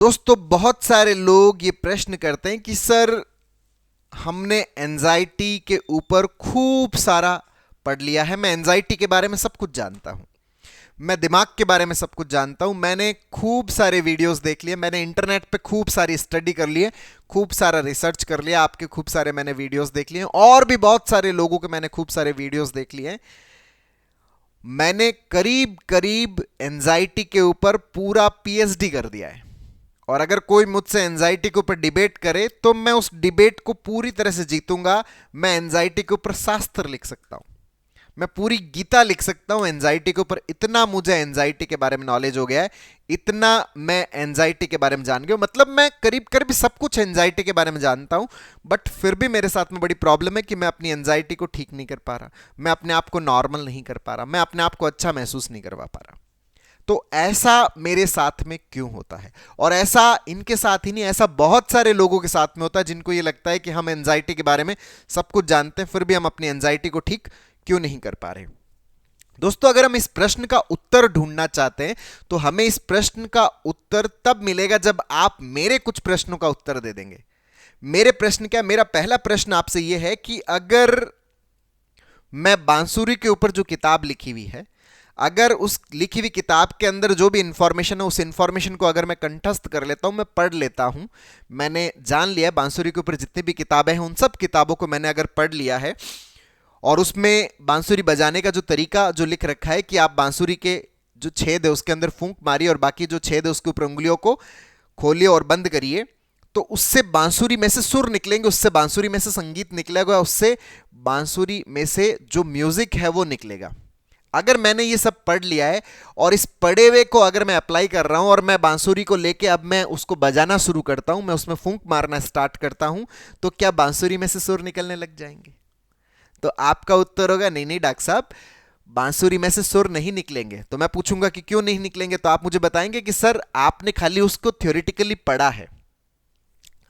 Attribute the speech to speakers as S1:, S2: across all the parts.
S1: दोस्तों, बहुत सारे लोग ये प्रश्न करते हैं कि सर, हमने एंजाइटी के ऊपर खूब सारा पढ़ लिया है। मैं एंजाइटी के बारे में सब कुछ जानता हूं, मैं दिमाग के बारे में सब कुछ जानता हूं, मैंने खूब सारे वीडियोस देख लिए, मैंने इंटरनेट पे खूब सारी स्टडी कर लिए, खूब सारा रिसर्च कर लिया, आपके खूब सारे मैंने वीडियोस देख लिए और भी बहुत सारे लोगों के मैंने खूब सारे वीडियोस देख लिए। मैंने करीब करीब एंजाइटी के ऊपर पूरा पीएचडी कर दिया है। और अगर कोई मुझसे एंजाइटी के ऊपर डिबेट करे तो मैं उस डिबेट को पूरी तरह से जीतूंगा। मैं एंजाइटी के ऊपर शास्त्र लिख सकता हूं, मैं पूरी गीता लिख सकता हूं एंजाइटी के ऊपर। इतना मुझे एंजाइटी के बारे में नॉलेज हो गया है, इतना मैं एंजाइटी के बारे में जान गया हूं। मतलब मैं करीब करीब सब कुछ एंजाइटी के बारे में जानता हूं। बट फिर भी मेरे साथ में बड़ी प्रॉब्लम है कि मैं अपनी एंजाइटी को ठीक नहीं कर पा रहा, मैं अपने आप को नॉर्मल नहीं कर पा रहा, मैं अपने आप को अच्छा महसूस नहीं करवा पा रहा। तो ऐसा मेरे साथ में क्यों होता है? और ऐसा इनके साथ ही नहीं, ऐसा बहुत सारे लोगों के साथ में होता है जिनको ये लगता है कि हम एंजाइटी के बारे में सब कुछ जानते हैं, फिर भी हम अपनी एंजाइटी को ठीक क्यों नहीं कर पा रहे। दोस्तों, अगर हम इस प्रश्न का उत्तर ढूंढना चाहते हैं तो हमें इस प्रश्न का उत्तर तब मिलेगा जब आप मेरे कुछ प्रश्नों का उत्तर दे देंगे। मेरे प्रश्न क्या? मेरा पहला प्रश्न आपसे यह है कि अगर मैं बांसुरी के ऊपर जो किताब लिखी हुई है, अगर उस लिखी हुई किताब के अंदर जो भी इंफॉर्मेशन है, उस इंफॉर्मेशन को अगर मैं कंठस्थ कर लेता हूं, मैं पढ़ लेता हूं, मैंने जान लिया बांसुरी के ऊपर जितनी भी किताबें हैं उन सब किताबों को मैंने अगर पढ़ लिया है, और उसमें बांसुरी बजाने का जो तरीका जो लिख रखा है कि आप बांसुरी के जो छेद है उसके अंदर फूंक मारिए और बाकी जो छेद है उसके ऊपर उंगलियों को खोलिए और बंद करिए, तो उससे बांसुरी में से सुर निकलेंगे, उससे बांसुरी में से संगीत निकलेगा, उससे बांसुरी में से जो म्यूजिक है वो निकलेगा। अगर मैंने ये सब पढ़ लिया है और इस पढ़े हुए को अगर मैं अप्लाई कर रहा हूं और मैं बांसुरी को लेके अब मैं उसको बजाना शुरू करता हूं, मैं उसमें फूंक मारना स्टार्ट करता हूं, तो क्या बांसुरी में से सुर निकलने लग जाएंगे? तो आपका उत्तर होगा नहीं नहीं डॉक्टर साहब, बांसुरी में से सुर नहीं निकलेंगे। तो मैं पूछूंगा कि क्यों नहीं निकलेंगे, तो आप मुझे बताएंगे कि सर, आपने खाली उसको थ्योरेटिकली पढ़ा है,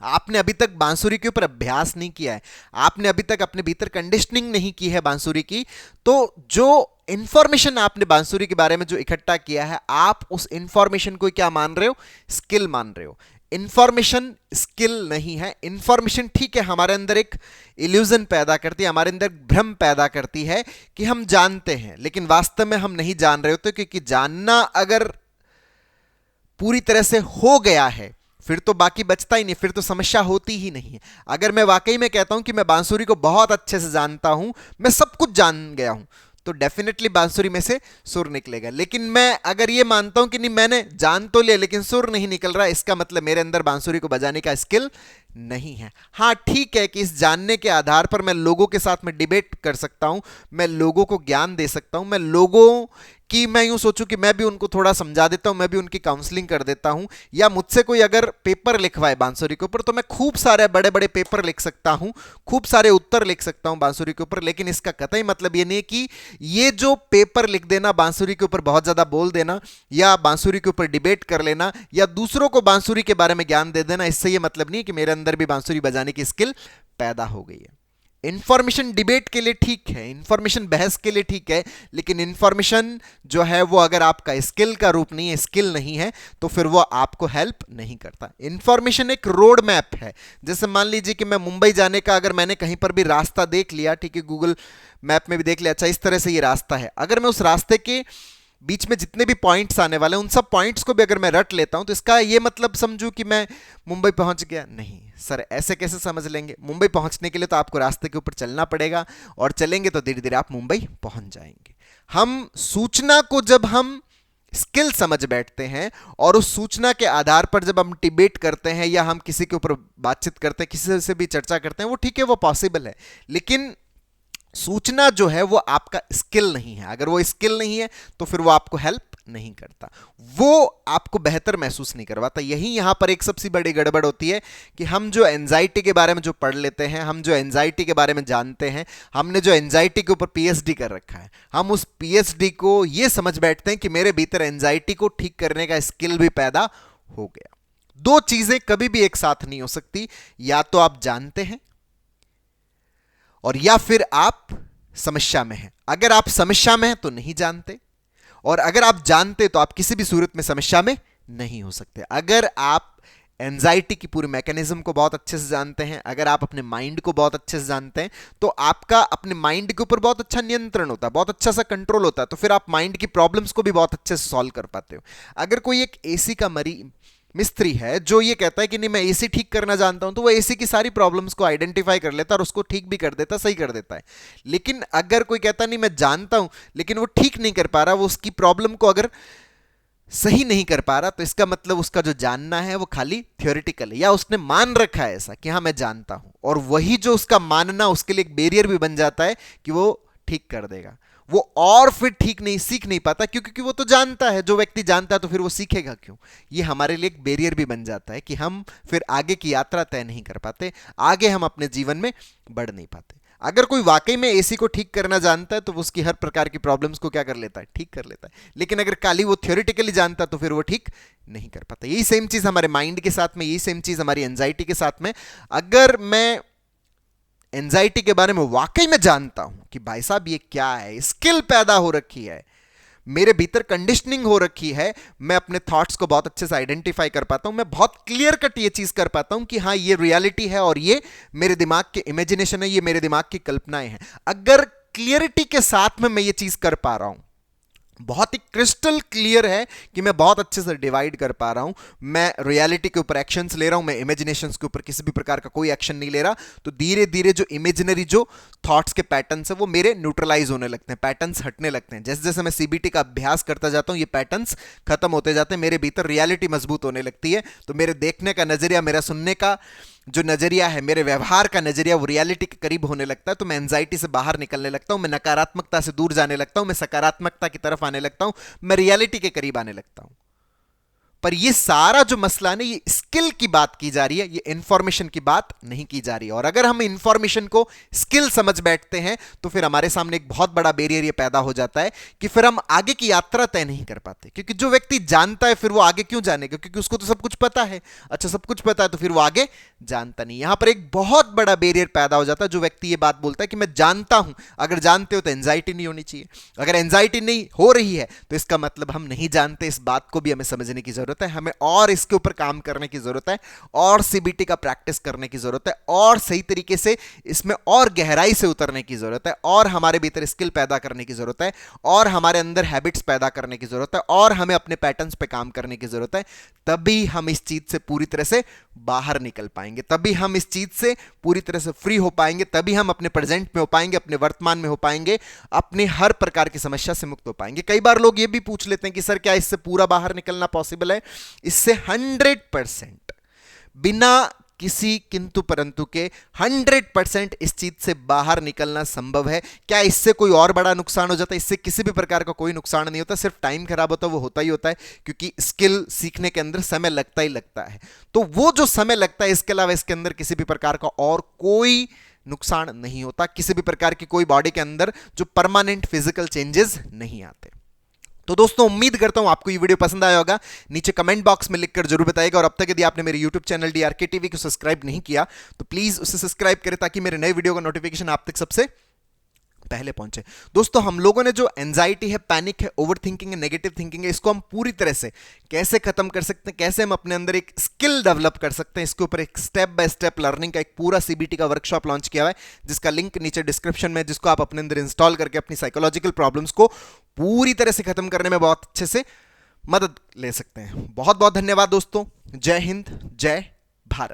S1: आपने अभी तक बांसुरी के ऊपर अभ्यास नहीं किया है, आपने अभी तक अपने भीतर कंडीशनिंग नहीं की है बांसुरी की। तो जो इंफॉर्मेशन आपने बांसुरी के बारे में जो इकट्ठा किया है, आप उस इंफॉर्मेशन को क्या मान रहे हो? स्किल मान रहे हो। इंफॉर्मेशन स्किल नहीं है। इंफॉर्मेशन ठीक है, हमारे अंदर एक इल्यूजन पैदा करती है, हमारे अंदर भ्रम पैदा करती है कि हम जानते हैं, लेकिन वास्तव में हम नहीं जान रहे होते। क्योंकि जानना अगर पूरी तरह से हो गया है फिर तो बाकी बचता ही नहीं, फिर तो समस्या होती ही नहीं है। अगर मैं वाकई में कहता हूं कि मैं बांसुरी को बहुत अच्छे से जानता हूं, मैं सब कुछ जान गया हूं, तो डेफिनेटली बांसुरी में से सुर निकलेगा। लेकिन मैं अगर ये मानता हूं कि नहीं, मैंने जान तो लिया लेकिन सुर नहीं निकल रहा, इसका मतलब मेरे अंदर बांसुरी को बजाने का स्किल नहीं है। हाँ, ठीक है कि इस जानने के आधार पर मैं लोगों के साथ में डिबेट कर सकता हूं, मैं लोगों को ज्ञान दे सकता हूं, मैं लोगों कि मैं यूं सोचूं कि मैं भी उनको थोड़ा समझा देता हूं, मैं भी उनकी काउंसलिंग कर देता हूं। या मुझसे कोई अगर पेपर लिखवाए बांसुरी के ऊपर, तो मैं खूब सारे बड़े बड़े पेपर लिख सकता हूं, खूब सारे उत्तर लिख सकता हूं बांसुरी के ऊपर। लेकिन इसका कतई मतलब ये नहीं है कि ये जो पेपर लिख देना, बांसुरी के ऊपर बहुत ज्यादा बोल देना, या बांसुरी के ऊपर डिबेट कर लेना, या दूसरों को बांसुरी के बारे में ज्ञान दे देना, इससे ये मतलब नहीं है कि मेरे अंदर भी बांसुरी बजाने की स्किल पैदा हो गई है। इंफॉर्मेशन डिबेट के लिए ठीक है, इंफॉर्मेशन बहस के लिए ठीक है, लेकिन इंफॉर्मेशन जो है वो अगर आपका स्किल का रूप नहीं है, स्किल नहीं है, तो फिर वो आपको हेल्प नहीं करता। इंफॉर्मेशन एक रोड मैप है। जैसे मान लीजिए कि मैं मुंबई जाने का अगर मैंने कहीं पर भी रास्ता देख लिया, ठीक है, गूगल मैप में भी देख लिया, अच्छा इस तरह से ये रास्ता है, अगर मैं उस रास्ते के बीच में जितने भी पॉइंट्स आने वाले हैं उन सब पॉइंट्स को भी अगर मैं रट लेता हूं, तो इसका ये मतलब समझू कि मैं मुंबई पहुंच गया? नहीं सर, ऐसे कैसे समझ लेंगे? मुंबई पहुंचने के लिए तो आपको रास्ते के ऊपर चलना पड़ेगा, और चलेंगे तो धीरे धीरे आप मुंबई पहुंच जाएंगे। हम सूचना को जब हम स्किल समझ बैठते हैं और उस सूचना के आधार पर जब हम डिबेट करते हैं या हम किसी के ऊपर बातचीत करते हैं, किसी से भी चर्चा करते हैं, वो ठीक है, वो पॉसिबल है। लेकिन सूचना जो है वो आपका स्किल नहीं है। अगर वो स्किल नहीं है तो फिर वो आपको हेल्प नहीं करता, वो आपको बेहतर महसूस नहीं करवाता। यही यहां पर एक सबसे बड़ी गड़बड़ होती है कि हम जो एंजाइटी के बारे में जो पढ़ लेते हैं, हम जो एंजाइटी के बारे में जानते हैं, हमने जो एंजाइटी के ऊपर पीएचडी कर रखा है, हम उस पीएचडी को ये समझ बैठते हैं कि मेरे भीतर एंजाइटी को ठीक करने का स्किल भी पैदा हो गया। दो चीजें कभी भी एक साथ नहीं हो सकती। या तो आप जानते हैं और या फिर आप समस्या में हैं। अगर आप समस्या में हैं तो नहीं जानते, और अगर आप जानते तो आप किसी भी सूरत में समस्या में नहीं हो सकते। अगर आप एंजाइटी की पूरी मैकेनिज्म को बहुत अच्छे से जानते हैं, अगर आप अपने माइंड को बहुत अच्छे से जानते हैं, तो आपका अपने माइंड के ऊपर बहुत अच्छा नियंत्रण होता है, बहुत अच्छा सा कंट्रोल होता है, तो फिर आप माइंड की प्रॉब्लम्स को भी बहुत अच्छे से सॉल्व कर पाते हो। अगर कोई एक एसी का मिस्त्री है जो ये कहता है कि नहीं मैं एसी ठीक करना जानता हूं, तो वो एसी की सारी प्रॉब्लम्स को आइडेंटिफाई कर लेता है और उसको ठीक भी कर देता है, सही कर देता है। लेकिन अगर कोई कहता नहीं मैं जानता हूं लेकिन वो ठीक नहीं कर पा रहा, वो उसकी प्रॉब्लम को अगर सही नहीं कर पा रहा, तो इसका मतलब उसका जो जानना है वो खाली थियोरिटिकल है, या उसने मान रखा है ऐसा कि हाँ मैं जानता हूं, और वही जो उसका मानना उसके लिए एक बैरियर भी बन जाता है कि वो ठीक कर देगा। वो और फिर ठीक नहीं सीख नहीं पाता, क्योंकि वो तो जानता है। जो व्यक्ति जानता है तो फिर वो सीखेगा क्यों? ये हमारे लिए एक बैरियर भी बन जाता है कि हम फिर आगे की यात्रा तय नहीं कर पाते, आगे हम अपने जीवन में बढ़ नहीं पाते। अगर कोई वाकई में एसी को ठीक करना जानता है तो वो उसकी हर प्रकार की प्रॉब्लम्स को क्या कर लेता है? ठीक कर लेता है। लेकिन अगर खाली वो थ्योरेटिकली जानता तो फिर वो ठीक नहीं कर पाता। यही सेम चीज हमारे माइंड के साथ में, यही सेम चीज हमारी एंजाइटी के साथ में। अगर मैं एंजाइटी के बारे में वाकई में जानता हूं कि भाई साहब ये क्या है, स्किल पैदा हो रखी है, मेरे भीतर कंडीशनिंग हो रखी है, मैं अपने थॉट्स को बहुत अच्छे से आइडेंटिफाई कर पाता हूं, मैं बहुत क्लियर कट ये चीज कर पाता हूं कि हाँ ये रियलिटी है और ये मेरे दिमाग के इमेजिनेशन है, ये मेरे दिमाग की कल्पनाएं हैं। अगर क्लियरिटी के साथ में मैं ये चीज कर पा रहा हूं, बहुत ही क्रिस्टल क्लियर है कि मैं बहुत अच्छे से डिवाइड कर पा रहा हूं, मैं रियलिटी के ऊपर एक्शंस ले रहा हूं, मैं इमेजिनेशंस के ऊपर किसी भी प्रकार का कोई एक्शन नहीं ले रहा, तो धीरे धीरे जो इमेजिनरी जो थॉट्स के पैटर्न्स है वो मेरे न्यूट्रलाइज होने लगते हैं, पैटर्न्स हटने लगते हैं। जैसे जैसे मैं सीबीटी का अभ्यास करता जाता हूं ये पैटर्न्स खत्म होते जाते हैं, मेरे भीतर रियलिटी मजबूत होने लगती है, तो मेरे देखने का नजरिया, मेरा सुनने का जो नजरिया है, मेरे व्यवहार का नजरिया वो रियलिटी के करीब होने लगता है। तो मैं एंजाइटी से बाहर निकलने लगता हूं, मैं नकारात्मकता से दूर जाने लगता हूं, मैं सकारात्मकता की तरफ आने लगता हूं, मैं रियलिटी के करीब आने लगता हूं। पर ये सारा जो मसला है, ये स्किल की बात की जा रही है, ये इंफॉर्मेशन की बात नहीं की जा रही है। और अगर हम इंफॉर्मेशन को स्किल समझ बैठते हैं तो फिर हमारे सामने एक बहुत बड़ा बैरियर ये पैदा हो जाता है कि फिर हम आगे की यात्रा तय नहीं कर पाते। क्योंकि जो व्यक्ति जानता है फिर वो आगे क्यों जानेगा? क्योंकि उसको तो सब कुछ पता है। अच्छा, सब कुछ पता है तो फिर वो आगे जानता नहीं। यहां पर एक बहुत बड़ा बैरियर पैदा हो जाता है। जो व्यक्ति ये बात बोलता है कि मैं जानता हूं, अगर जानते हो तो एंजाइटी नहीं होनी चाहिए। अगर एंजाइटी नहीं हो रही है तो इसका मतलब हम नहीं जानते। इस बात को भी हमें समझने की जरूरत है, हमें और इसके ऊपर काम करने की जरूरत है, और सीबीटी का प्रैक्टिस करने की जरूरत है, और सही तरीके से इसमें और गहराई से उतरने की जरूरत है, और हमारे भीतर स्किल पैदा करने की जरूरत है, और हमारे अंदर हैबिट्स पैदा करने की जरूरत है, और हमें अपने पैटर्न्स पे काम करने की जरूरत है। तभी हम इस चीज से पूरी तरह से बाहर निकल पाएंगे, तभी हम इस चीज से पूरी तरह से फ्री हो पाएंगे, तभी हम अपने प्रेजेंट में हो पाएंगे, अपने वर्तमान में हो पाएंगे, अपनी हर प्रकार की समस्या से मुक्त हो पाएंगे। कई बार लोग ये भी पूछ लेते हैं कि सर क्या इससे पूरा बाहर निकलना पॉसिबल है? इससे 100% बिना किसी किंतु परंतु के 100% इस चीज से बाहर निकलना संभव है। क्या इससे कोई और बड़ा नुकसान हो जाता है? इससे किसी भी प्रकार का कोई नुकसान नहीं होता, सिर्फ टाइम खराब होता है, वो होता ही होता है, क्योंकि स्किल सीखने के अंदर समय लगता ही लगता है। तो वो जो समय लगता है, इसके अलावा इसके अंदर किसी भी प्रकार का और कोई नुकसान नहीं होता, किसी भी प्रकार की कोई बॉडी के अंदर जो परमानेंट फिजिकल चेंजेस नहीं आते। तो दोस्तों, उम्मीद करता हूं आपको ये वीडियो पसंद आया होगा। नीचे कमेंट बॉक्स में लिखकर जरूर बताइएगा, और अब तक यदि आपने मेरे यूट्यूब चैनल DRK TV को सब्सक्राइब नहीं किया तो प्लीज उसे सब्सक्राइब करें, ताकि मेरे नए वीडियो का नोटिफिकेशन आप तक सबसे पहले पहुंचे। दोस्तों, हम लोगों ने जो एंजाइटी है, पैनिक है, ओवर थिंकिंग है, नेगेटिव थिंकिंग है, इसको हम पूरी तरह से कैसे खत्म कर सकते हैं, कैसे हम अपने अंदर एक स्किल डेवलप कर सकते हैं, इसके ऊपर एक स्टेप बाय स्टेप लर्निंग का एक पूरा CBT का वर्कशॉप लॉन्च किया हुआ है, जिसका लिंक नीचे डिस्क्रिप्शन में है, जिसको आप अपने अंदर इंस्टॉल करके अपनी साइकोलॉजिकल प्रॉब्लम्स को पूरी तरह से खत्म करने में बहुत अच्छे से मदद ले सकते हैं। बहुत बहुत धन्यवाद दोस्तों। जय हिंद, जय भारत।